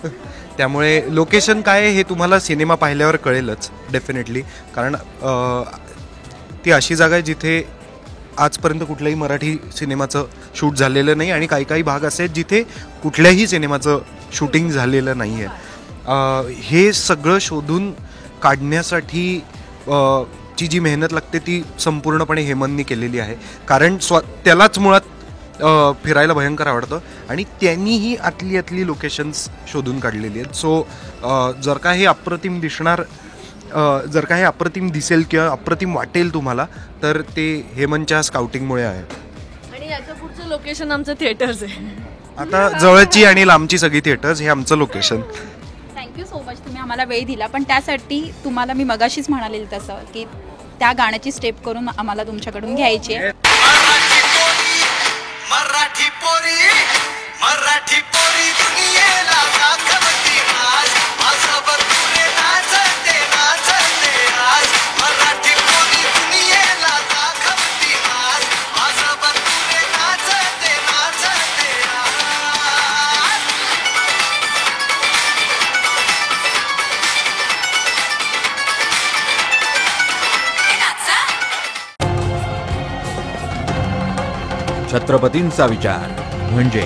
त्यामुळे लोकेशन काय हे तुम्हाला सिनेमा पाहिल्यावर कळेलच डेफिनेटली. कारण ती अशी जागा आहे जिथे आजपर्यंत कुठल्याही मराठी सिनेमाचं शूट झालेलं नाही, आणि काही भाग असे आहेत जिथे कुठल्याही सिनेमाचं शूटिंग झालेलं नाही आहे. हे सगळं शोधून काढण्यासाठी ची जी मेहनत लागते ती संपूर्णपणे हेमंतनी केलेली आहे. कारण त्यालाच मुळात फिरायला भयंकर आवडतं आणि त्यांनीही आतली लोकेशन्स शोधून काढलेली आहेत. सो जर का हे अप्रतिम दिसेल किंवा अप्रतिम वाटेल तुम्हाला, तर ते हेमंतच्या स्काउटिंगमुळे आहे. आणि याचं पुढचं लोकेशन आमचं थिएटर्स आहे. आता जवळची आणि लांबची सगळी थिएटर्स हे आमचं लोकेशन. थँक्यू सो मच, तुम्ही आम्हाला वेळ दिला. पण त्यासाठी तुम्हाला मी मगाशीच म्हणालेली तसं की त्या गाण्याची स्टेप करून आम्हाला तुमच्याकडून घ्यायची आहे. छत्रपतींचा विचार म्हणजे